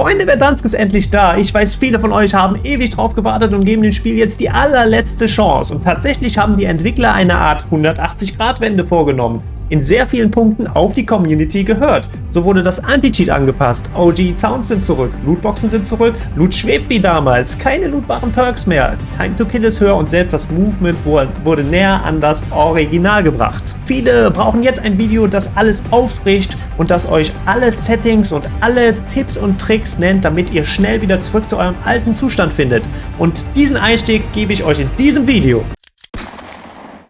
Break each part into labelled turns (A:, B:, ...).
A: Freunde, Verdansk ist endlich da. Ich weiß, viele von euch haben ewig drauf gewartet und geben dem Spiel jetzt die allerletzte Chance. Und tatsächlich haben die Entwickler eine Art 180-Grad-Wende vorgenommen. In sehr vielen Punkten auf die Community gehört. So wurde das Anti-Cheat angepasst, OG-Sounds sind zurück, Lootboxen sind zurück, Loot schwebt wie damals, keine lootbaren Perks mehr, Time to Kill ist höher und selbst das Movement wurde näher an das Original gebracht. Viele brauchen jetzt ein Video, das alles aufbricht und das euch alle Settings und alle Tipps und Tricks nennt, damit ihr schnell wieder zurück zu eurem alten Zustand findet. Und diesen Einstieg gebe ich euch in diesem Video.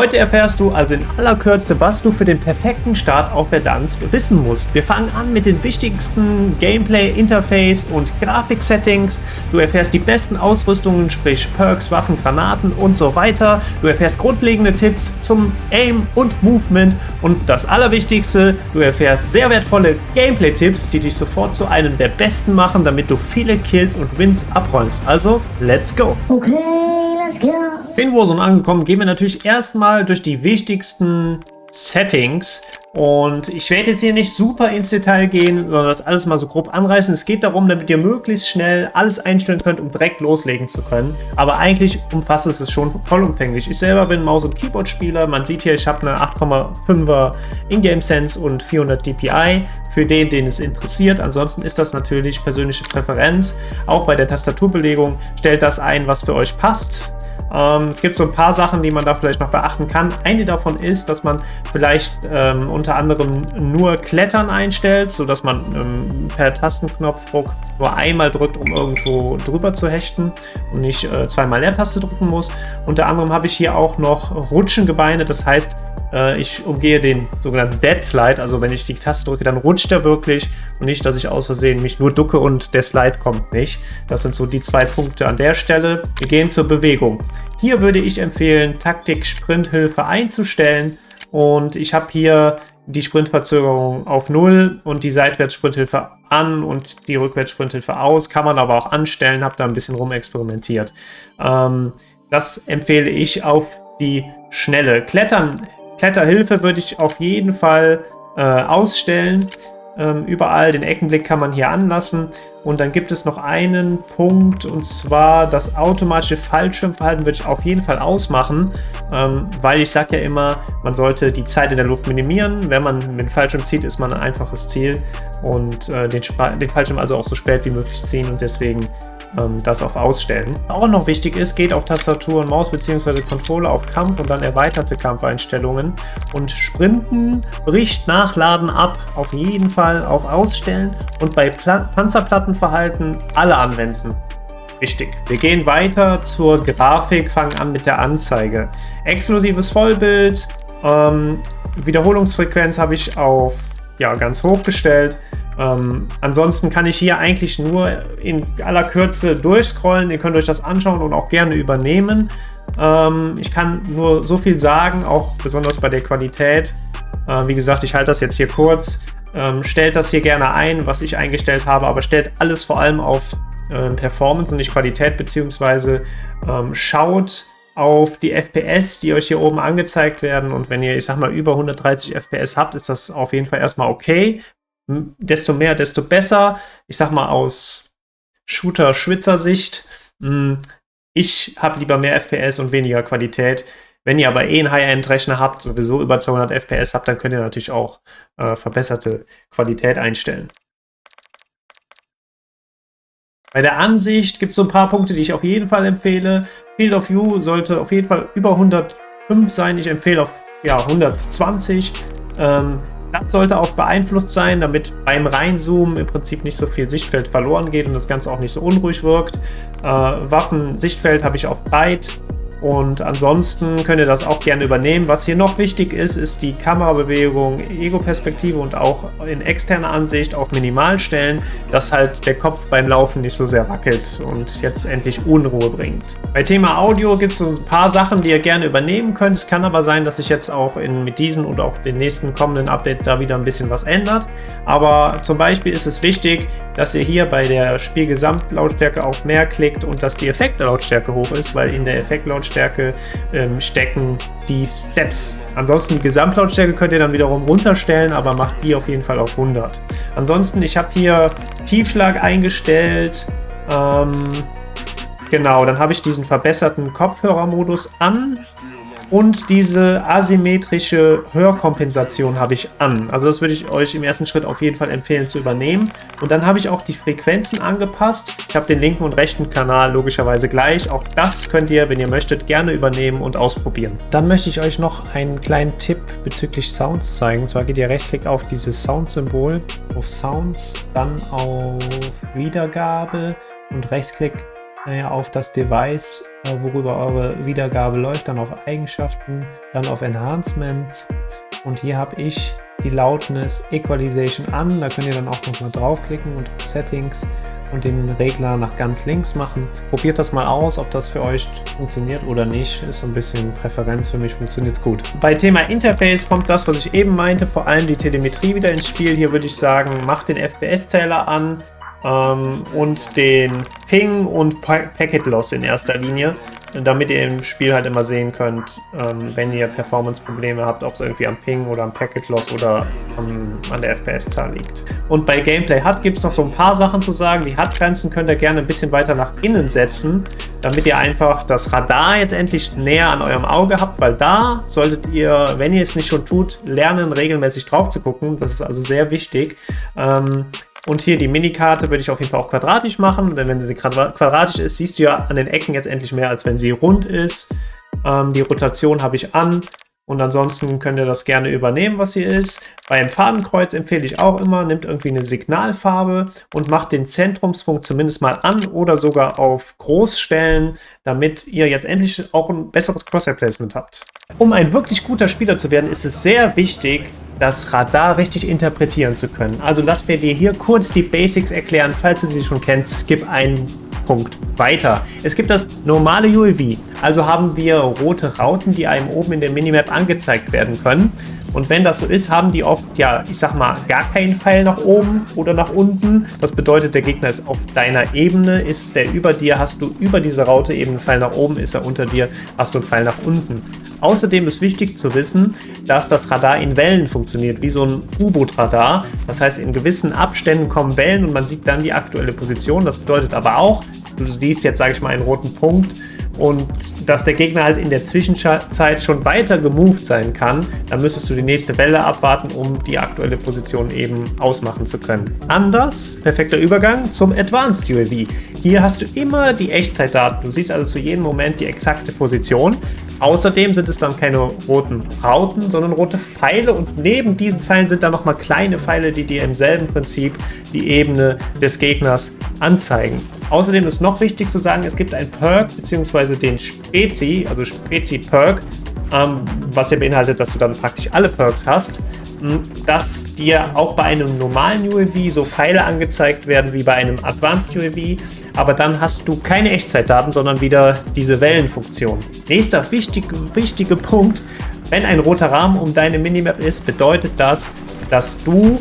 A: Heute erfährst du also in aller Kürze, was du für den perfekten Start auf Verdansk wissen musst. Wir fangen an mit den wichtigsten Gameplay, Interface und Grafik-Settings. Du erfährst die besten Ausrüstungen, sprich Perks, Waffen, Granaten und so weiter. Du erfährst grundlegende Tipps zum Aim und Movement. Und das Allerwichtigste, du erfährst sehr wertvolle Gameplay-Tipps, die dich sofort zu einem der besten machen, damit du viele Kills und Wins abräumst. Also, let's go!
B: Okay, let's go!
A: In Warzone angekommen, gehen wir natürlich erstmal durch die wichtigsten Settings und ich werde jetzt hier nicht super ins Detail gehen, sondern das alles mal so grob anreißen. Es geht darum, damit ihr möglichst schnell alles einstellen könnt, um direkt loslegen zu können. Aber eigentlich umfasst es schon vollumfänglich. Ich selber bin Maus- und Keyboard-Spieler. Man sieht hier, ich habe eine 8,5er Ingame Sense und 400 DPI. Für den es interessiert. Ansonsten ist das natürlich persönliche Präferenz. Auch bei der Tastaturbelegung stellt das ein, was für euch passt. Es gibt so ein paar Sachen, die man da vielleicht noch beachten kann. Eine davon ist, dass man vielleicht unter anderem nur Klettern einstellt, sodass man per Tastenknopfdruck nur einmal drückt, um irgendwo drüber zu hechten und nicht zweimal Leertaste drücken muss. Unter anderem habe ich hier auch noch Rutschengebeine, das heißt, ich umgehe den sogenannten Dead Slide, also wenn ich die Taste drücke, dann rutscht er wirklich und nicht, dass ich aus Versehen mich nur ducke und der Slide kommt nicht. Das sind so die zwei Punkte an der Stelle. Wir gehen zur Bewegung. Hier würde ich empfehlen, Taktik-Sprinthilfe einzustellen und ich habe hier die Sprintverzögerung auf 0 und die Seitwärts-Sprinthilfe an und die Rückwärts-Sprinthilfe aus. Kann man aber auch anstellen, habe da ein bisschen rumexperimentiert. Das empfehle ich auf die schnelle Kletterhilfe würde ich auf jeden Fall ausstellen. Überall den Eckenblick kann man hier anlassen. Und dann gibt es noch einen Punkt, und zwar das automatische Fallschirmverhalten würde ich auf jeden Fall ausmachen, weil ich sage ja immer, man sollte die Zeit in der Luft minimieren. Wenn man mit dem Fallschirm zieht, ist man ein einfaches Ziel und den Fallschirm also auch so spät wie möglich ziehen und deswegen das auf Ausstellen. Auch noch wichtig ist, geht auf Tastatur und Maus bzw. Controller auf Kampf und dann erweiterte Kampfeinstellungen und Sprinten bricht Nachladen ab, auf jeden Fall auf Ausstellen und bei Panzerplattenverhalten alle anwenden. Wichtig. Wir gehen weiter zur Grafik, fangen an mit der Anzeige. Exklusives Vollbild, Wiederholungsfrequenz habe ich auf ganz hoch gestellt. Ansonsten kann ich hier eigentlich nur in aller Kürze durchscrollen. Ihr könnt euch das anschauen und auch gerne übernehmen. Ich kann nur so viel sagen, auch besonders bei der Qualität. Wie gesagt, ich halte das jetzt hier kurz. Stellt das hier gerne ein, was ich eingestellt habe, aber stellt alles vor allem auf Performance und nicht Qualität, beziehungsweise schaut auf die FPS, die euch hier oben angezeigt werden. Und wenn ihr, ich sag mal, über 130 FPS habt, ist das auf jeden Fall erstmal okay. Desto mehr, desto besser. Ich sag mal aus Shooter-Schwitzer-Sicht. Ich habe lieber mehr FPS und weniger Qualität. Wenn ihr aber einen High-End-Rechner habt, sowieso über 200 FPS habt, dann könnt ihr natürlich auch verbesserte Qualität einstellen. Bei der Ansicht gibt es so ein paar Punkte, die ich auf jeden Fall empfehle. Field of View sollte auf jeden Fall über 105 sein. Ich empfehle auf 120. Das sollte auch beeinflusst sein, damit beim Reinzoomen im Prinzip nicht so viel Sichtfeld verloren geht und das Ganze auch nicht so unruhig wirkt. Waffen-Sichtfeld habe ich auf breit. Und ansonsten könnt ihr das auch gerne übernehmen. Was hier noch wichtig ist, ist die Kamerabewegung, Ego-Perspektive und auch in externer Ansicht auf Minimal stellen, dass halt der Kopf beim Laufen nicht so sehr wackelt und jetzt endlich Unruhe bringt. Bei Thema Audio gibt es so ein paar Sachen, die ihr gerne übernehmen könnt. Es kann aber sein, dass sich jetzt auch mit diesen und auch den nächsten kommenden Updates da wieder ein bisschen was ändert. Aber zum Beispiel ist es wichtig, dass ihr hier bei der Spielgesamtlautstärke auf mehr klickt und dass die Effektlautstärke hoch ist, weil in der Effektlautstärke Lautstärke stecken die Steps. Ansonsten die Gesamtlautstärke könnt ihr dann wiederum runterstellen, aber macht die auf jeden Fall auf 100. Ansonsten, ich habe hier Tiefschlag eingestellt. Genau, dann habe ich diesen verbesserten Kopfhörermodus an. Und diese asymmetrische Hörkompensation habe ich an. Also das würde ich euch im ersten Schritt auf jeden Fall empfehlen zu übernehmen. Und dann habe ich auch die Frequenzen angepasst. Ich habe den linken und rechten Kanal logischerweise gleich. Auch das könnt ihr, wenn ihr möchtet, gerne übernehmen und ausprobieren. Dann möchte ich euch noch einen kleinen Tipp bezüglich Sounds zeigen. Und zwar geht ihr Rechtsklick auf dieses Sound-Symbol, auf Sounds, dann auf Wiedergabe und Rechtsklick auf das Device, worüber eure Wiedergabe läuft, dann auf Eigenschaften, dann auf Enhancements und hier habe ich die Loudness Equalization an, da könnt ihr dann auch nochmal draufklicken und auf Settings und den Regler nach ganz links machen. Probiert das mal aus, ob das für euch funktioniert oder nicht, ist so ein bisschen Präferenz, für mich funktioniert es gut. Bei Thema Interface kommt das, was ich eben meinte, vor allem die Telemetrie wieder ins Spiel. Hier würde ich sagen, macht den FPS-Zähler an, und den Ping und Packet Loss in erster Linie, damit ihr im Spiel halt immer sehen könnt, wenn ihr Performance-Probleme habt, ob es irgendwie am Ping oder am Packet Loss oder an der FPS-Zahl liegt. Und bei Gameplay HUD gibt es noch so ein paar Sachen zu sagen. Die HUD-Grenzen könnt ihr gerne ein bisschen weiter nach innen setzen, damit ihr einfach das Radar jetzt endlich näher an eurem Auge habt, weil da solltet ihr, wenn ihr es nicht schon tut, lernen, regelmäßig drauf zu gucken. Das ist also sehr wichtig. Und hier die Minikarte würde ich auf jeden Fall auch quadratisch machen, denn wenn sie quadratisch ist, siehst du ja an den Ecken jetzt endlich mehr, als wenn sie rund ist. Die Rotation habe ich an und ansonsten könnt ihr das gerne übernehmen, was hier ist. Beim Farbenkreuz empfehle ich auch immer, nehmt irgendwie eine Signalfarbe und macht den Zentrumspunkt zumindest mal an oder sogar auf groß stellen, damit ihr jetzt endlich auch ein besseres Crosshair-Placement habt. Um ein wirklich guter Spieler zu werden, ist es sehr wichtig, das Radar richtig interpretieren zu können. Also lass mir dir hier kurz die Basics erklären, falls du sie schon kennst, skip einen Punkt weiter. Es gibt das normale UAV, also haben wir rote Rauten, die einem oben in der Minimap angezeigt werden können. Und wenn das so ist, haben die oft, ja, ich sag mal, gar keinen Pfeil nach oben oder nach unten. Das bedeutet, der Gegner ist auf deiner Ebene, ist der über dir, hast du über diese Raute eben einen Pfeil nach oben, ist er unter dir, hast du einen Pfeil nach unten. Außerdem ist wichtig zu wissen, dass das Radar in Wellen funktioniert, wie so ein U-Boot-Radar. Das heißt, in gewissen Abständen kommen Wellen und man sieht dann die aktuelle Position. Das bedeutet aber auch, du siehst jetzt, sage ich mal, einen roten Punkt, und dass der Gegner halt in der Zwischenzeit schon weiter gemoved sein kann, dann müsstest du die nächste Welle abwarten, um die aktuelle Position eben ausmachen zu können. Anders, perfekter Übergang zum Advanced UAV. Hier hast du immer die Echtzeitdaten. Du siehst also zu jedem Moment die exakte Position. Außerdem sind es dann keine roten Rauten, sondern rote Pfeile und neben diesen Pfeilen sind dann nochmal kleine Pfeile, die dir im selben Prinzip die Ebene des Gegners anzeigen. Außerdem ist noch wichtig zu sagen, es gibt ein Perk bzw. den Spezi, also Spezi-Perk, was ja beinhaltet, dass du dann praktisch alle Perks hast, dass dir auch bei einem normalen UAV so Pfeile angezeigt werden wie bei einem Advanced UAV, aber dann hast du keine Echtzeitdaten, sondern wieder diese Wellenfunktion. Nächster wichtiger Punkt, wenn ein roter Rahmen um deine Minimap ist, bedeutet das, dass du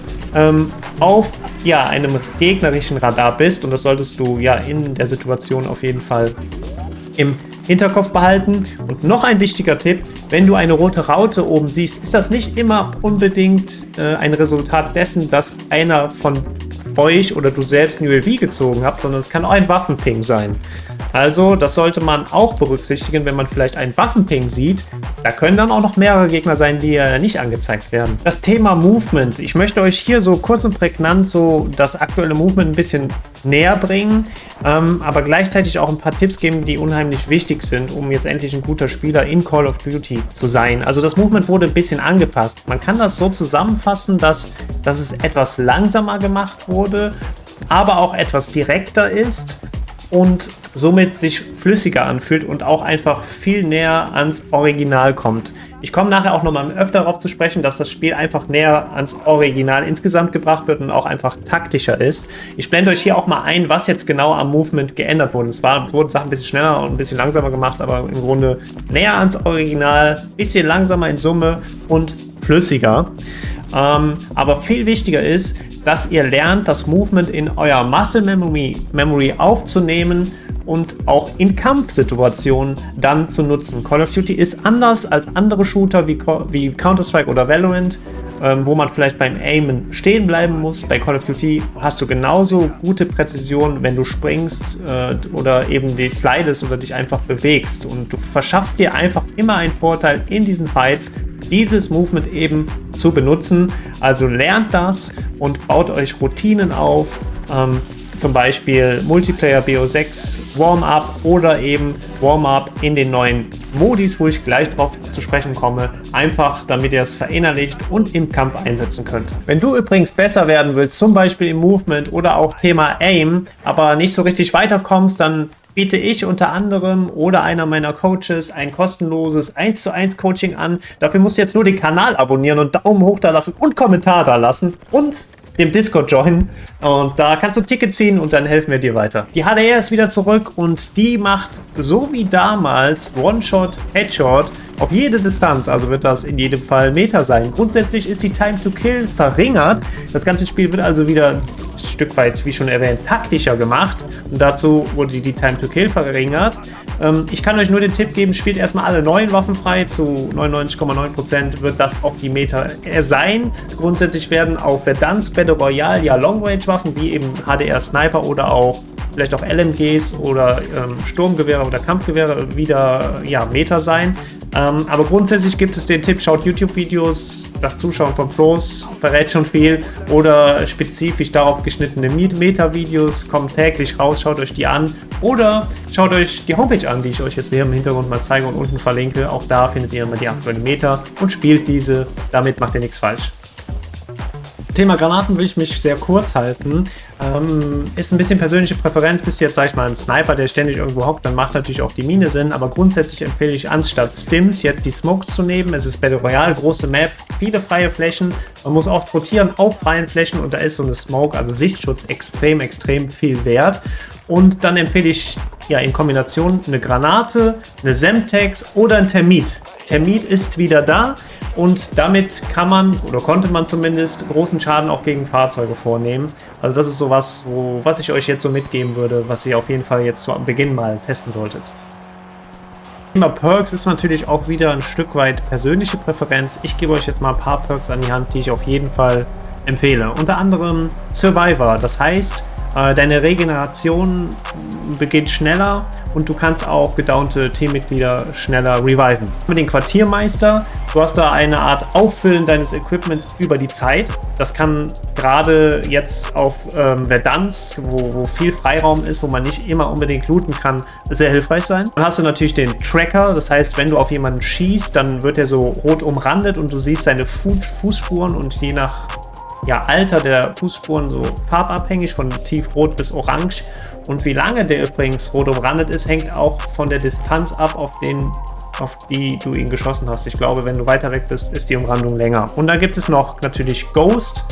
A: auf einem gegnerischen Radar bist und das solltest du ja in der Situation auf jeden Fall im Hinterkopf behalten. Und noch ein wichtiger Tipp, wenn du eine rote Raute oben siehst, ist das nicht immer unbedingt ein Resultat dessen, dass einer von euch oder du selbst ein UAV gezogen habt, sondern es kann auch ein Waffenping sein. Also das sollte man auch berücksichtigen, wenn man vielleicht einen Waffenping sieht. Da können dann auch noch mehrere Gegner sein, die nicht angezeigt werden. Das Thema Movement. Ich möchte euch hier so kurz und prägnant so das aktuelle Movement ein bisschen näher bringen, aber gleichzeitig auch ein paar Tipps geben, die unheimlich wichtig sind, um jetzt endlich ein guter Spieler in Call of Duty zu sein. Also das Movement wurde ein bisschen angepasst. Man kann das so zusammenfassen, dass es etwas langsamer gemacht wurde, aber auch etwas direkter ist und somit sich flüssiger anfühlt und auch einfach viel näher ans Original kommt. Ich komme nachher auch nochmal öfter darauf zu sprechen, dass das Spiel einfach näher ans Original insgesamt gebracht wird und auch einfach taktischer ist. Ich blende euch hier auch mal ein, was jetzt genau am Movement geändert wurde. Es wurden Sachen ein bisschen schneller und ein bisschen langsamer gemacht, aber im Grunde näher ans Original, ein bisschen langsamer in Summe und flüssiger. Aber viel wichtiger ist, dass ihr lernt, das Movement in euer Muscle Memory aufzunehmen und auch in Kampfsituationen dann zu nutzen. Call of Duty ist anders als andere Shooter wie Counter-Strike oder Valorant, wo man vielleicht beim Aimen stehen bleiben muss. Bei Call of Duty hast du genauso gute Präzision, wenn du springst oder eben dich slidest oder dich einfach bewegst. Und du verschaffst dir einfach immer einen Vorteil in diesen Fights, dieses Movement eben zu benutzen. Also lernt das und baut euch Routinen auf. Zum Beispiel Multiplayer BO6 Warm-Up oder eben Warm-Up in den neuen Modis, wo ich gleich drauf zu sprechen komme, einfach damit ihr es verinnerlicht und im Kampf einsetzen könnt. Wenn du übrigens besser werden willst, zum Beispiel im Movement oder auch Thema Aim, aber nicht so richtig weiterkommst, dann biete ich unter anderem oder einer meiner Coaches ein kostenloses 1:1 Coaching an. Dafür musst du jetzt nur den Kanal abonnieren und Daumen hoch da lassen und Kommentar da lassen und dem Discord joinen, und da kannst du ein Ticket ziehen und dann helfen wir dir weiter. Die HDR ist wieder zurück und die macht so wie damals One-Shot, Headshot auf jede Distanz, also wird das in jedem Fall Meter sein. Grundsätzlich ist die Time to Kill verringert. Das ganze Spiel wird also wieder ein Stück weit, wie schon erwähnt, taktischer gemacht und dazu wurde die Time to Kill verringert. Ich kann euch nur den Tipp geben, spielt erstmal alle neuen Waffen frei, zu 99,9% wird das auch die Meta sein. Grundsätzlich werden auch Verdansk, Battle Royale, ja Long-Range-Waffen wie eben HDR Sniper oder auch vielleicht auch LMGs oder Sturmgewehre oder Kampfgewehre wieder Meta sein. Aber grundsätzlich gibt es den Tipp, schaut YouTube-Videos, das Zuschauen von Pros verrät schon viel oder spezifisch darauf geschnittene Meta-Videos kommen täglich raus, schaut euch die an oder schaut euch die Homepage an, die ich euch jetzt hier im Hintergrund mal zeige und unten verlinke. Auch da findet ihr immer die aktuellen Meta und spielt diese, damit macht ihr nichts falsch. Thema Granaten will ich mich sehr kurz halten. Ist ein bisschen persönliche Präferenz. Bist du jetzt, sag ich mal, ein Sniper, der ständig irgendwo hockt, dann macht natürlich auch die Mine Sinn. Aber grundsätzlich empfehle ich, anstatt Stims jetzt die Smokes zu nehmen. Es ist Battle Royale, große Map, viele freie Flächen. Man muss oft rotieren auf freien Flächen und da ist so eine Smoke, also Sichtschutz, extrem viel wert. Und dann empfehle ich in Kombination eine Granate, eine Semtex oder ein Termit. Termit ist wieder da und damit kann man oder konnte man zumindest großen Schaden auch gegen Fahrzeuge vornehmen. Also das ist sowas, was ich euch jetzt so mitgeben würde, was ihr auf jeden Fall jetzt zu Beginn mal testen solltet. Thema Perks ist natürlich auch wieder ein Stück weit persönliche Präferenz. Ich gebe euch jetzt mal ein paar Perks an die Hand, die ich auf jeden Fall empfehle. Unter anderem Survivor, das heißt, deine Regeneration beginnt schneller und du kannst auch gedownte Teammitglieder schneller reviven. Mit dem Quartiermeister, du hast da eine Art Auffüllen deines Equipments über die Zeit. Das kann gerade jetzt auf Verdansk, wo viel Freiraum ist, wo man nicht immer unbedingt looten kann, sehr hilfreich sein. Dann hast du natürlich den Tracker, das heißt, wenn du auf jemanden schießt, dann wird er so rot umrandet und du siehst seine Fußspuren und je nach Alter der Fußspuren so farbabhängig von tiefrot bis orange und wie lange der übrigens rot umrandet ist, hängt auch von der Distanz ab, auf die du ihn geschossen hast. Ich glaube, wenn du weiter weg bist, ist die Umrandung länger. Und da gibt es noch natürlich Ghost.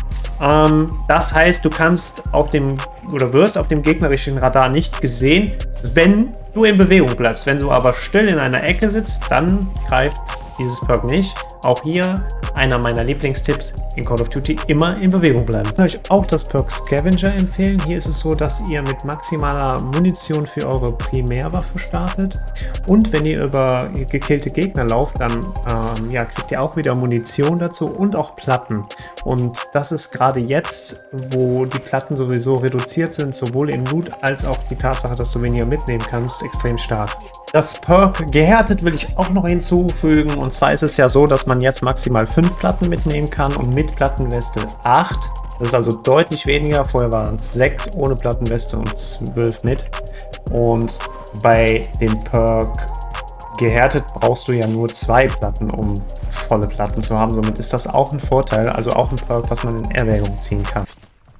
A: Das heißt, du kannst wirst auf dem gegnerischen Radar nicht gesehen, wenn du in Bewegung bleibst. Wenn du aber still in einer Ecke sitzt, dann greift dieses Perk nicht. Auch hier einer meiner Lieblingstipps in Call of Duty: immer in Bewegung bleiben. Ich kann euch auch das Perk Scavenger empfehlen. Hier ist es so, dass ihr mit maximaler Munition für eure Primärwaffe startet. Und wenn ihr über gekillte Gegner lauft, dann kriegt ihr auch wieder Munition dazu und auch Platten. Und das ist gerade jetzt, wo die Platten sowieso reduziert sind, sowohl im Loot als auch die Tatsache, dass du weniger mitnehmen kannst, extrem stark. Das Perk Gehärtet will ich auch noch hinzufügen. Und zwar ist es ja so, dass man jetzt maximal 5 Platten mitnehmen kann und mit Plattenweste 8. Das ist also deutlich weniger. Vorher waren es 6 ohne Plattenweste und 12 mit. Und bei dem Perk Gehärtet brauchst du ja nur 2 Platten, um volle Platten zu haben. Somit ist das auch ein Vorteil, also auch ein Perk, was man in Erwägung ziehen kann.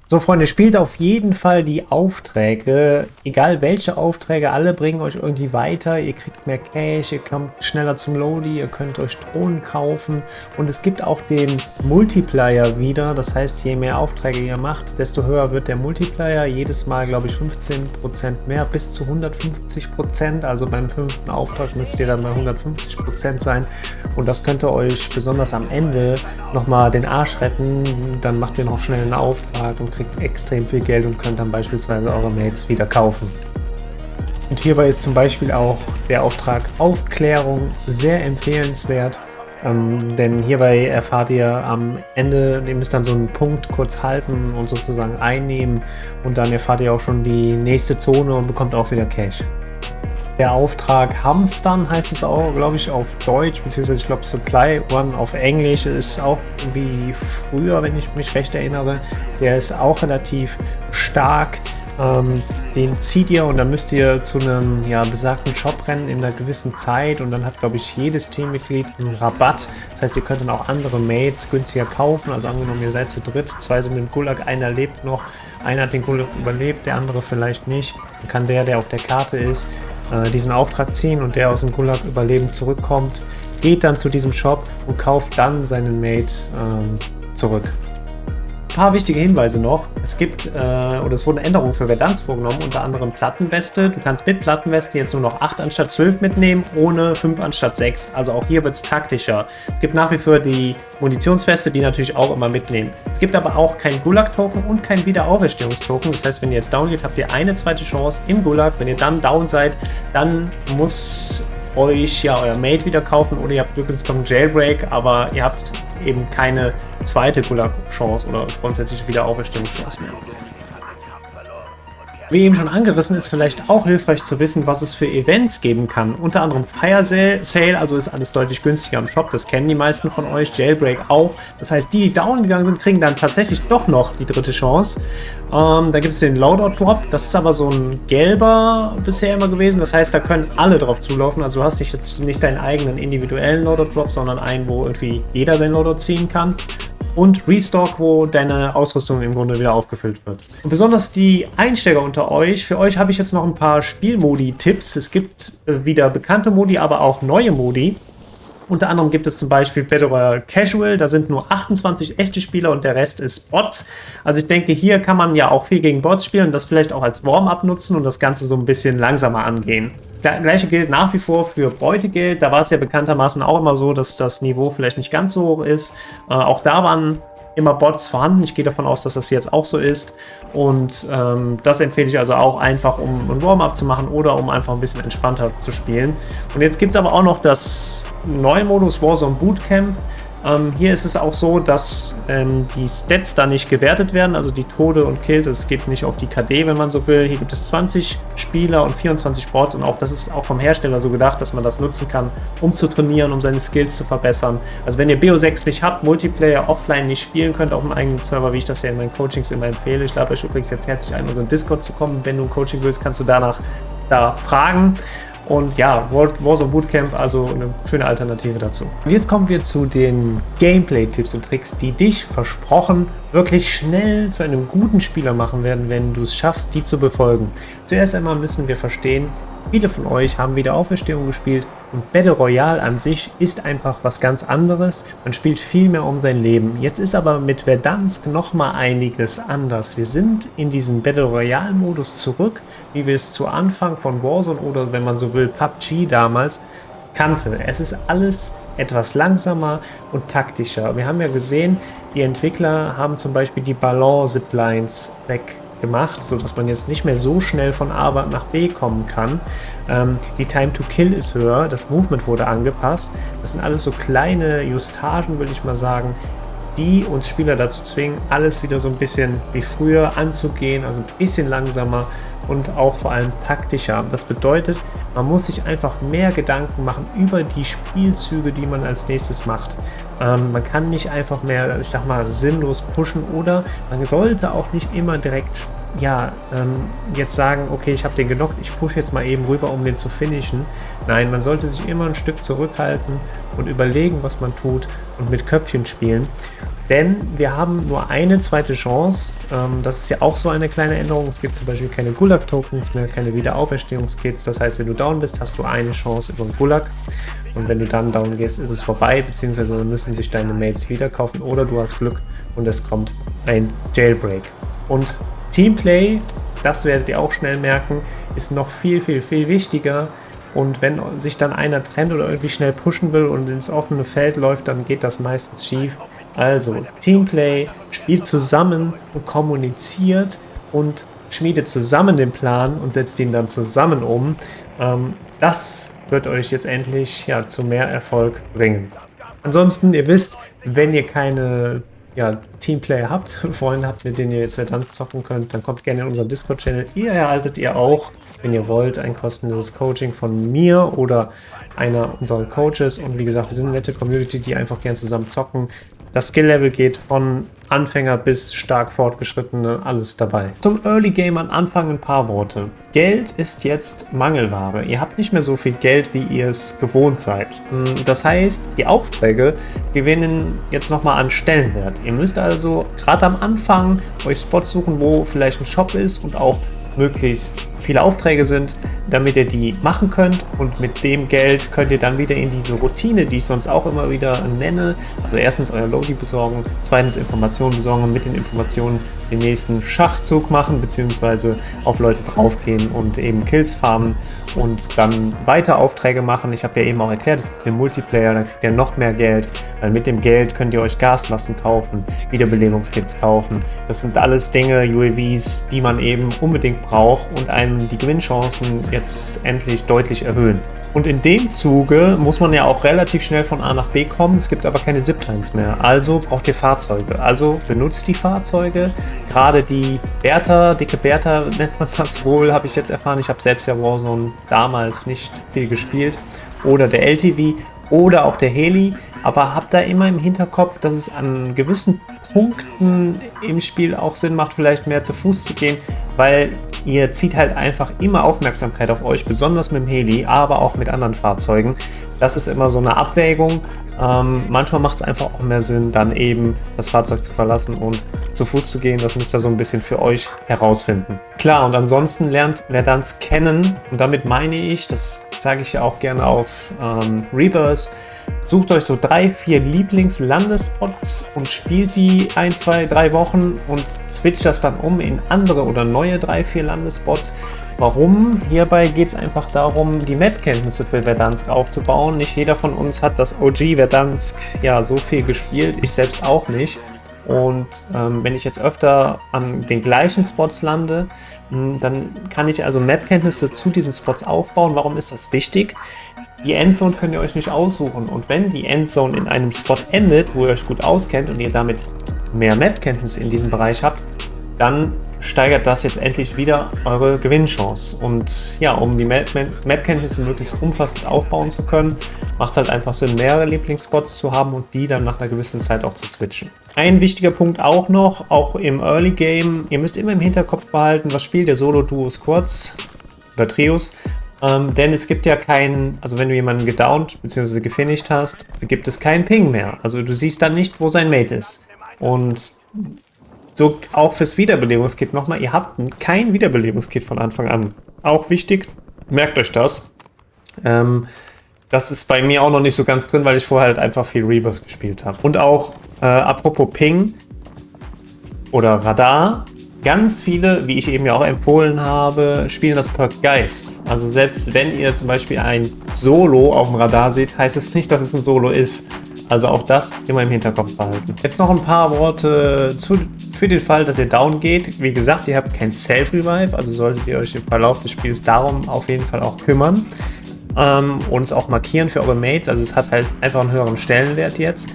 A: So Freunde, spielt auf jeden Fall die Aufträge, egal welche Aufträge, alle bringen euch irgendwie weiter, ihr kriegt mehr Cash, ihr kommt schneller zum Lodi, ihr könnt euch Drohnen kaufen und es gibt auch den Multiplier wieder, das heißt, je mehr Aufträge ihr macht, desto höher wird der Multiplier, jedes Mal glaube ich 15% mehr, bis zu 150%, also beim 5. Auftrag müsst ihr dann bei 150% sein und das könnte euch besonders am Ende nochmal den Arsch retten, dann macht ihr noch schnell einen Auftrag und kriegt extrem viel Geld und könnt dann beispielsweise eure Mates wieder kaufen. Und hierbei ist zum Beispiel auch der Auftrag Aufklärung sehr empfehlenswert. Denn hierbei erfahrt ihr am Ende, ihr müsst dann so einen Punkt kurz halten und sozusagen einnehmen und dann erfahrt ihr auch schon die nächste Zone und bekommt auch wieder Cash. Der Auftrag Hamstern heißt es auch, glaube ich, auf Deutsch, beziehungsweise ich glaube Supply One auf Englisch ist auch wie früher, wenn ich mich recht erinnere. Der ist auch relativ stark. Den zieht ihr und dann müsst ihr zu einem besagten Shop rennen in einer gewissen Zeit und dann hat, glaube ich, jedes Teammitglied einen Rabatt. Das heißt, ihr könnt dann auch andere Mates günstiger kaufen. Also angenommen, ihr seid zu dritt, 2 sind im Gulag, einer lebt noch, einer hat den Gulag überlebt, der andere vielleicht nicht. Dann kann der auf der Karte ist, diesen Auftrag ziehen und der aus dem Gulag überlebend zurückkommt, geht dann zu diesem Shop und kauft dann seinen Mate zurück. Ein paar wichtige Hinweise noch. Es wurden Änderungen für Verdansk vorgenommen, unter anderem Plattenweste. Du kannst mit Plattenweste jetzt nur noch 8 anstatt 12 mitnehmen, ohne 5 anstatt 6. Also auch hier wird es taktischer. Es gibt nach wie vor die Munitionsweste, die natürlich auch immer mitnehmen. Es gibt aber auch kein Gulag-Token und kein Wiederauferstehungstoken. Das heißt, wenn ihr jetzt down geht, habt ihr eine zweite Chance im Gulag. Wenn ihr dann down seid, dann muss euch euer Mate wieder kaufen oder ihr habt Glück, es kommt Jailbreak, aber ihr habt eben keine zweite Gulag-Chance oder grundsätzlich Wiederauferstehungschance mehr. Wie eben schon angerissen, ist vielleicht auch hilfreich zu wissen, was es für Events geben kann. Unter anderem Fire Sale, also ist alles deutlich günstiger im Shop, das kennen die meisten von euch, Jailbreak auch. Das heißt, die down gegangen sind, kriegen dann tatsächlich doch noch die dritte Chance. Da gibt es den Loadout Drop, das ist aber so ein gelber bisher immer gewesen, das heißt, da können alle drauf zulaufen. Also du hast jetzt nicht deinen eigenen individuellen Loadout Drop, sondern einen, wo irgendwie jeder seinen Loadout ziehen kann. Und Restock, wo deine Ausrüstung im Grunde wieder aufgefüllt wird. Und besonders die Einsteiger unter euch, für euch habe ich jetzt noch ein paar Spielmodi-Tipps. Es gibt wieder bekannte Modi, aber auch neue Modi. Unter anderem gibt es zum Beispiel Battle Royale Casual, da sind nur 28 echte Spieler und der Rest ist Bots. Also ich denke, hier kann man ja auch viel gegen Bots spielen und das vielleicht auch als Warm-up nutzen und das Ganze so ein bisschen langsamer angehen. Das gleiche gilt nach wie vor für Beutegeld. Da war es ja bekanntermaßen auch immer so, dass das Niveau vielleicht nicht ganz so hoch ist. Auch da waren immer Bots vorhanden. Ich gehe davon aus, dass das jetzt auch so ist. Und das empfehle ich also auch einfach, um ein Warm-up zu machen oder um einfach ein bisschen entspannter zu spielen. Und jetzt gibt es aber auch noch das neue Modus Warzone Bootcamp. Hier ist es auch so, dass die Stats da nicht gewertet werden, also die Tode und Kills, es geht nicht auf die KD, wenn man so will. Hier gibt es 20 Spieler und 24 Bots und auch das ist auch vom Hersteller so gedacht, dass man das nutzen kann, um zu trainieren, um seine Skills zu verbessern. Also wenn ihr BO6 nicht habt, Multiplayer offline nicht spielen könnt auf dem eigenen Server, wie ich das ja in meinen Coachings immer empfehle. Ich lade euch übrigens jetzt herzlich ein, in unseren Discord zu kommen. Wenn du ein Coaching willst, kannst du danach da fragen. Und ja, Warzone Bootcamp, also eine schöne Alternative dazu. Und jetzt kommen wir zu den Gameplay-Tipps und Tricks, die dich versprochen wirklich schnell zu einem guten Spieler machen werden, wenn du es schaffst, die zu befolgen. Zuerst einmal müssen wir verstehen, viele von euch haben Wiederauferstehung gespielt und Battle Royale an sich ist einfach was ganz anderes. Man spielt viel mehr um sein Leben. Jetzt ist aber mit Verdansk nochmal einiges anders. Wir sind in diesen Battle Royale Modus zurück, wie wir es zu Anfang von Warzone oder wenn man so will PUBG damals kannte. Es ist alles etwas langsamer und taktischer. Wir haben ja gesehen, die Entwickler haben zum Beispiel die Ballon-Ziplines weggemacht, sodass man jetzt nicht mehr so schnell von A nach B kommen kann. Die Time to Kill ist höher, das Movement wurde angepasst. Das sind alles so kleine Justagen, würde ich mal sagen, die uns Spieler dazu zwingen, alles wieder so ein bisschen wie früher anzugehen, also ein bisschen langsamer und auch vor allem taktischer. Das bedeutet, man muss sich einfach mehr Gedanken machen über die Spielzüge, die man als nächstes macht. Man kann nicht einfach mehr, ich sag mal, sinnlos pushen oder man sollte auch nicht immer direkt jetzt sagen, okay, ich habe den genockt, ich pushe jetzt mal eben rüber, um den zu finishen. Nein, man sollte sich immer ein Stück zurückhalten und überlegen, was man tut und mit Köpfchen spielen. Denn wir haben nur eine zweite Chance. Das ist ja auch so eine kleine Änderung. Es gibt zum Beispiel keine Gulag-Tokens mehr, keine Wiederauferstehungskits. Das heißt, wenn du down bist, hast du eine Chance über den Gulag. Und wenn du dann down gehst, ist es vorbei, beziehungsweise müssen sich deine Mates wieder kaufen oder du hast Glück und es kommt ein Jailbreak. Und Teamplay, das werdet ihr auch schnell merken, ist noch viel, viel, viel wichtiger. Und wenn sich dann einer trennt oder irgendwie schnell pushen will und ins offene Feld läuft, dann geht das meistens schief. Also Teamplay, spielt zusammen und kommuniziert und schmiedet zusammen den Plan und setzt ihn dann zusammen um. Das wird euch jetzt endlich zu mehr Erfolg bringen. Ansonsten, ihr wisst, wenn ihr keine Teamplayer habt, Freunde habt, mit denen ihr jetzt Verdansk zocken könnt, dann kommt gerne in unseren Discord-Channel. Hier erhaltet ihr auch, wenn ihr wollt, ein kostenloses Coaching von mir oder einer unserer Coaches. Und wie gesagt, wir sind eine nette Community, die einfach gerne zusammen zocken. Das Skill-Level geht von Anfänger bis stark Fortgeschrittene, alles dabei. Zum Early Game am Anfang ein paar Worte. Geld ist jetzt Mangelware. Ihr habt nicht mehr so viel Geld, wie ihr es gewohnt seid. Das heißt, die Aufträge gewinnen jetzt nochmal an Stellenwert. Ihr müsst also gerade am Anfang euch Spots suchen, wo vielleicht ein Shop ist und auch möglichst viele Aufträge sind, damit ihr die machen könnt, und mit dem Geld könnt ihr dann wieder in diese Routine, die ich sonst auch immer wieder nenne, also erstens euer Lodi besorgen, zweitens Informationen besorgen und mit den Informationen den nächsten Schachzug machen, beziehungsweise auf Leute draufgehen und eben Kills farmen und dann weiter Aufträge machen. Ich habe ja eben auch erklärt, es gibt den Multiplayer, da kriegt ihr noch mehr Geld, weil mit dem Geld könnt ihr euch Gasmassen kaufen, Wiederbelebungskits kaufen. Das sind alles Dinge, UAVs, die man eben unbedingt braucht und einem die Gewinnchancen jetzt endlich deutlich erhöhen. Und in dem Zuge muss man ja auch relativ schnell von A nach B kommen. Es gibt aber keine Ziplines mehr. Also braucht ihr Fahrzeuge. Also benutzt die Fahrzeuge. Gerade die Bertha, dicke Bertha nennt man das wohl, habe ich jetzt erfahren. Ich habe selbst ja Warzone damals nicht viel gespielt. Oder der LTV oder auch der Heli. Aber habt da immer im Hinterkopf, dass es an gewissen Punkten im Spiel auch Sinn macht, vielleicht mehr zu Fuß zu gehen, weil ihr zieht halt einfach immer Aufmerksamkeit auf euch, besonders mit dem Heli, aber auch mit anderen Fahrzeugen. Das ist immer so eine Abwägung. Manchmal macht es einfach auch mehr Sinn, dann eben das Fahrzeug zu verlassen und zu Fuß zu gehen. Das müsst ihr so ein bisschen für euch herausfinden. Klar, und ansonsten lernt Verdansk kennen. Und damit meine ich, das sage ich ja auch gerne auf Rebirth, sucht euch so 3-4 Lieblingslandespots und spielt die 1, 2, 3 Wochen und switcht das dann um in andere oder neue 3-4 Landespots. Warum? Hierbei geht es einfach darum, die Map-Kenntnisse für Verdansk aufzubauen. Nicht jeder von uns hat das OG Verdansk so viel gespielt, ich selbst auch nicht. Und wenn ich jetzt öfter an den gleichen Spots lande, dann kann ich also Map-Kenntnisse zu diesen Spots aufbauen. Warum ist das wichtig? Die Endzone könnt ihr euch nicht aussuchen. Und wenn die Endzone in einem Spot endet, wo ihr euch gut auskennt und ihr damit mehr Map-Kenntnisse in diesem Bereich habt, dann steigert das jetzt endlich wieder eure Gewinnchance. Und ja, um die Map-Kenntnisse möglichst umfassend aufbauen zu können, macht es halt einfach Sinn, mehrere Lieblingsspots zu haben und die dann nach einer gewissen Zeit auch zu switchen. Ein wichtiger Punkt auch noch, auch im Early Game, ihr müsst immer im Hinterkopf behalten, was spielt ihr Solo, Duo, Squads oder Trios. Denn es gibt ja keinen, also wenn du jemanden gedownt bzw. gefinisht hast, gibt es keinen Ping mehr. Also du siehst dann nicht, wo sein Mate ist. Und so auch fürs Wiederbelebungskit nochmal, ihr habt kein Wiederbelebungskit von Anfang an. Auch wichtig, merkt euch das. Das ist bei mir auch noch nicht so ganz drin, weil ich vorher halt einfach viel Rebirth gespielt habe. Und auch, apropos Ping oder Radar, ganz viele, wie ich eben ja auch empfohlen habe, spielen das Perk Geist. Also selbst wenn ihr zum Beispiel ein Solo auf dem Radar seht, heißt es nicht, dass es ein Solo ist. Also auch das immer im Hinterkopf behalten. Jetzt noch ein paar Worte für den Fall, dass ihr down geht. Wie gesagt, ihr habt kein Self-Revive, also solltet ihr euch im Verlauf des Spiels darum auf jeden Fall auch kümmern. Und es auch markieren für eure Mates. Also es hat halt einfach einen höheren Stellenwert jetzt.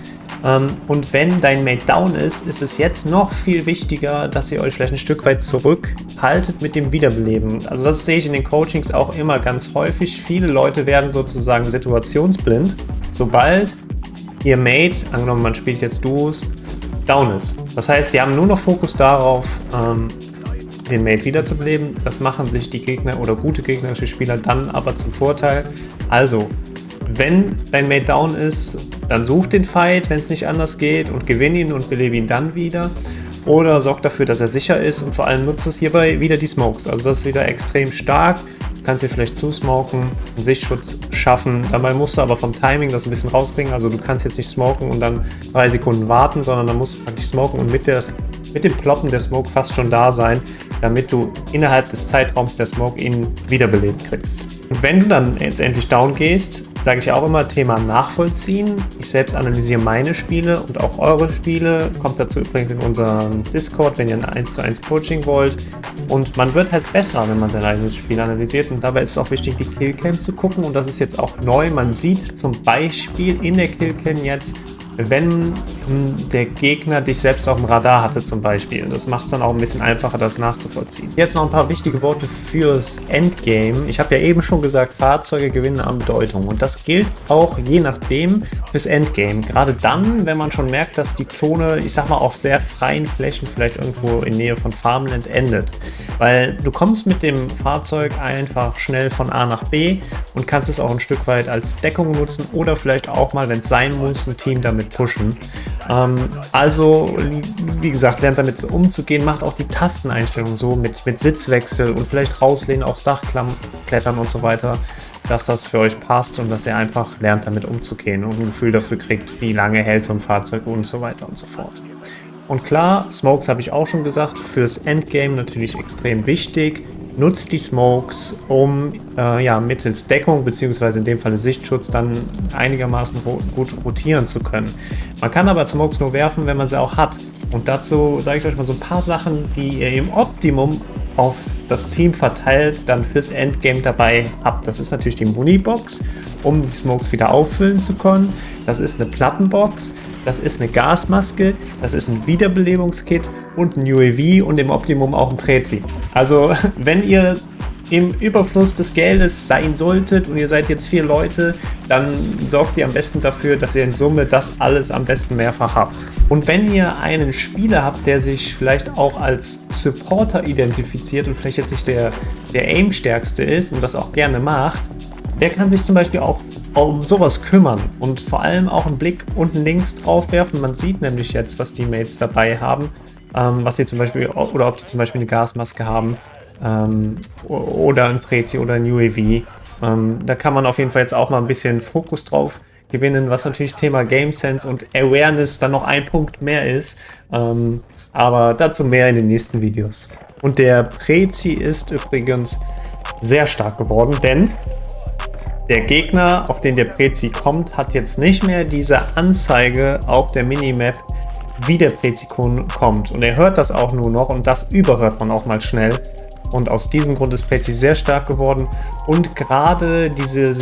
A: Und wenn dein Mate down ist, ist es jetzt noch viel wichtiger, dass ihr euch vielleicht ein Stück weit zurückhaltet mit dem Wiederbeleben. Also das sehe ich in den Coachings auch immer ganz häufig. Viele Leute werden sozusagen situationsblind, sobald ihr Mate, angenommen man spielt jetzt Duos, down ist. Das heißt, die haben nur noch Fokus darauf, den Mate wiederzubeleben. Das machen sich die Gegner oder gute gegnerische Spieler dann aber zum Vorteil. Also, wenn dein Mate down ist, dann such den Fight, wenn es nicht anders geht, und gewinn ihn und belebe ihn dann wieder. Oder sorg dafür, dass er sicher ist, und vor allem nutzt es hierbei wieder die Smokes. Also das ist wieder extrem stark. Du kannst hier vielleicht zusmoken, einen Sichtschutz schaffen. Dabei musst du aber vom Timing das ein bisschen rauskriegen. Also du kannst jetzt nicht smoken und dann 3 Sekunden warten, sondern dann musst du praktisch smoken und mit der mit dem Ploppen der Smoke fast schon da sein, damit du innerhalb des Zeitraums der Smoke ihn wiederbelebt kriegst. Und wenn du dann jetzt endlich down gehst, sage ich auch immer Thema nachvollziehen. Ich selbst analysiere meine Spiele und auch eure Spiele. Kommt dazu übrigens in unserem Discord, wenn ihr ein 1:1 Coaching wollt. Und man wird halt besser, wenn man sein eigenes Spiel analysiert. Und dabei ist es auch wichtig, die Killcam zu gucken. Und das ist jetzt auch neu. Man sieht zum Beispiel in der Killcam jetzt, wenn der Gegner dich selbst auf dem Radar hatte zum Beispiel. Das macht es dann auch ein bisschen einfacher, das nachzuvollziehen. Jetzt noch ein paar wichtige Worte fürs Endgame. Ich habe ja eben schon gesagt, Fahrzeuge gewinnen an Bedeutung. Und das gilt auch je nachdem fürs Endgame. Gerade dann, wenn man schon merkt, dass die Zone, ich sag mal, auf sehr freien Flächen vielleicht irgendwo in Nähe von Farmland endet. Weil du kommst mit dem Fahrzeug einfach schnell von A nach B und kannst es auch ein Stück weit als Deckung nutzen oder vielleicht auch mal, wenn es sein muss, ein Team damit pushen. Also, wie gesagt, lernt damit umzugehen, macht auch die Tasteneinstellung so mit Sitzwechsel und vielleicht rauslehnen, aufs Dach klettern und so weiter, dass das für euch passt und dass ihr einfach lernt, damit umzugehen und ein Gefühl dafür kriegt, wie lange hält so ein Fahrzeug und so weiter und so fort. Und klar, Smokes habe ich auch schon gesagt, fürs Endgame natürlich extrem wichtig. Nutzt die Smokes, um mittels Deckung bzw. in dem Fall Sichtschutz dann einigermaßen gut rotieren zu können. Man kann aber Smokes nur werfen, wenn man sie auch hat. Und dazu sage ich euch mal so ein paar Sachen, die ihr im Optimum auf das Team verteilt dann fürs Endgame dabei habt. Das ist natürlich die Munibox, um die Smokes wieder auffüllen zu können. Das ist eine Plattenbox, das ist eine Gasmaske, das ist ein Wiederbelebungskit und ein UAV und im Optimum auch ein Prezi. Also wenn ihr im Überfluss des Geldes sein solltet und ihr seid jetzt 4 Leute, dann sorgt ihr am besten dafür, dass ihr in Summe das alles am besten mehrfach habt. Und wenn ihr einen Spieler habt, der sich vielleicht auch als Supporter identifiziert und vielleicht jetzt nicht der Aim-stärkste ist und das auch gerne macht, der kann sich zum Beispiel auch um sowas kümmern und vor allem auch einen Blick unten links drauf werfen. Man sieht nämlich jetzt, was die Mates dabei haben, was sie zum Beispiel, oder ob die zum Beispiel eine Gasmaske haben, oder ein Prezi oder ein UAV. Da kann man auf jeden Fall jetzt auch mal ein bisschen Fokus drauf gewinnen, was natürlich Thema Game Sense und Awareness dann noch ein Punkt mehr ist. Aber dazu mehr in den nächsten Videos. Und der Prezi ist übrigens sehr stark geworden, denn der Gegner, auf den der Prezi kommt, hat jetzt nicht mehr diese Anzeige auf der Minimap, wie der Prezi kommt. Und er hört das auch nur noch und das überhört man auch mal schnell. Und aus diesem Grund ist Prezi sehr stark geworden. Und gerade diese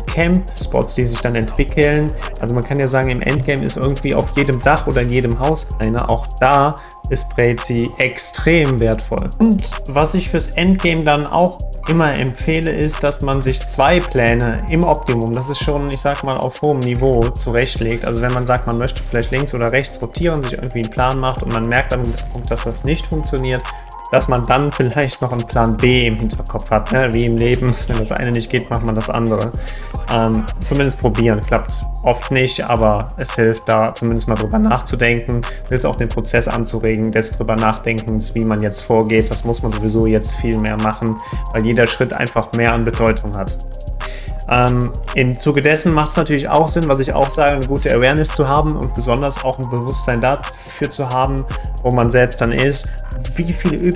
A: Camp-Spots, die sich dann entwickeln, also man kann ja sagen, im Endgame ist irgendwie auf jedem Dach oder in jedem Haus einer. Auch da ist Prezi extrem wertvoll. Und was ich fürs Endgame dann auch immer empfehle, ist, dass man sich 2 Pläne im Optimum, das ist schon, ich sag mal, auf hohem Niveau zurechtlegt. Also wenn man sagt, man möchte vielleicht links oder rechts rotieren, sich irgendwie einen Plan macht und man merkt an einem Punkt, dass das nicht funktioniert, dass man dann vielleicht noch einen Plan B im Hinterkopf hat, ne? Wie im Leben, wenn das eine nicht geht, macht man das andere. Zumindest probieren, klappt oft nicht, aber es hilft da zumindest mal drüber nachzudenken, hilft auch den Prozess anzuregen, des drüber Nachdenkens, wie man jetzt vorgeht. Das muss man sowieso jetzt viel mehr machen, weil jeder Schritt einfach mehr an Bedeutung hat. Im Zuge dessen macht es natürlich auch Sinn, was ich auch sage, eine gute Awareness zu haben und besonders auch ein Bewusstsein dafür zu haben, wo man selbst dann ist, wie viele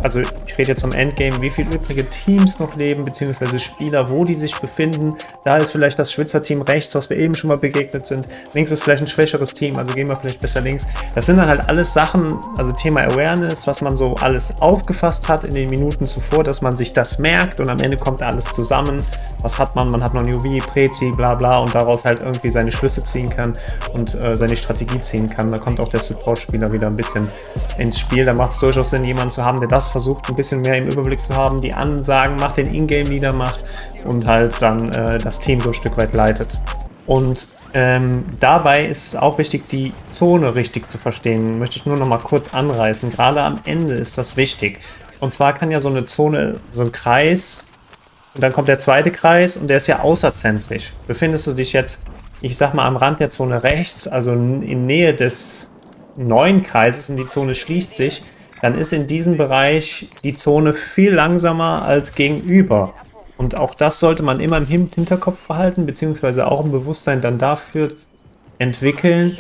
A: also ich rede jetzt vom Endgame, wie viele übrige Teams noch leben, beziehungsweise Spieler, wo die sich befinden. Da ist vielleicht das Schwitzer-Team rechts, was wir eben schon mal begegnet sind. Links ist vielleicht ein schwächeres Team, also gehen wir vielleicht besser links. Das sind dann halt alles Sachen, also Thema Awareness, was man so alles aufgefasst hat in den Minuten zuvor, dass man sich das merkt und am Ende kommt alles zusammen. Was hat man? Man hat noch ein UV, Prezi, bla bla und daraus halt irgendwie seine Schlüsse ziehen kann und seine Strategie ziehen kann. Da kommt auch der Support-Spieler wieder ein bisschen ins Spiel. Da macht es durchaus Sinn, jemanden zu haben, der das versucht, ein bisschen mehr im Überblick zu haben, die Ansagen macht, den Ingame-Leader macht und halt dann das Team so ein Stück weit leitet. Und dabei ist es auch wichtig, die Zone richtig zu verstehen. Möchte ich nur noch mal kurz anreißen. Gerade am Ende ist das wichtig. Und zwar kann ja so eine Zone, so ein Kreis, und dann kommt der zweite Kreis und der ist ja außerzentrisch. Befindest du dich jetzt, ich sag mal, am Rand der Zone rechts, also in Nähe des neuen Kreises und die Zone schließt sich, dann ist in diesem Bereich die Zone viel langsamer als gegenüber. Und auch das sollte man immer im Hinterkopf behalten, beziehungsweise auch im Bewusstsein dann dafür entwickeln,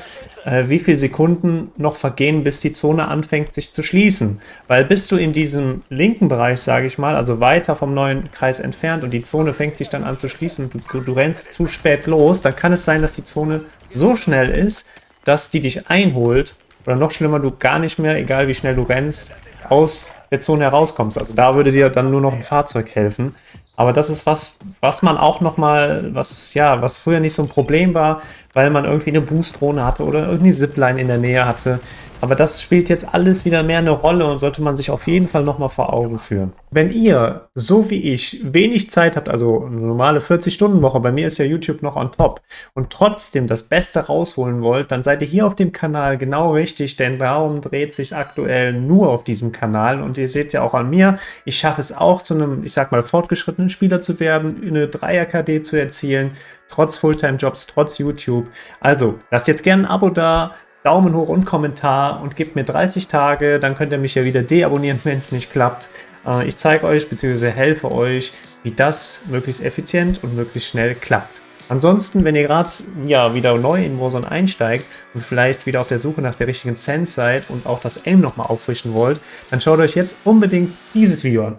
A: wie viele Sekunden noch vergehen, bis die Zone anfängt, sich zu schließen. Weil bist du in diesem linken Bereich, sage ich mal, also weiter vom neuen Kreis entfernt und die Zone fängt sich dann an zu schließen und du rennst zu spät los, dann kann es sein, dass die Zone so schnell ist, dass die dich einholt oder noch schlimmer, du gar nicht mehr, egal wie schnell du rennst, aus der Zone herauskommst. Also da würde dir dann nur noch ein Fahrzeug helfen. Aber das ist was man auch nochmal, was früher nicht so ein Problem war, weil man irgendwie eine Boostdrohne hatte oder irgendwie Zipline in der Nähe hatte. Aber das spielt jetzt alles wieder mehr eine Rolle und sollte man sich auf jeden Fall nochmal vor Augen führen. Wenn ihr, so wie ich, wenig Zeit habt, also eine normale 40-Stunden-Woche, bei mir ist ja YouTube noch on top, und trotzdem das Beste rausholen wollt, dann seid ihr hier auf dem Kanal genau richtig, denn darum dreht sich aktuell nur auf diesem Kanal. Und ihr seht ja auch an mir, ich schaffe es auch zu einem, ich sag mal, fortgeschrittenen Spieler zu werden, eine 3er KD zu erzielen, trotz Fulltime-Jobs, trotz YouTube. Also, lasst jetzt gerne ein Abo da, Daumen hoch und Kommentar und gebt mir 30 Tage, dann könnt ihr mich ja wieder deabonnieren, wenn es nicht klappt. Ich zeige euch bzw. helfe euch, wie das möglichst effizient und möglichst schnell klappt. Ansonsten, wenn ihr gerade wieder neu in Warzone einsteigt und vielleicht wieder auf der Suche nach der richtigen Sense seid und auch das Aim nochmal auffrischen wollt, dann schaut euch jetzt unbedingt dieses Video an.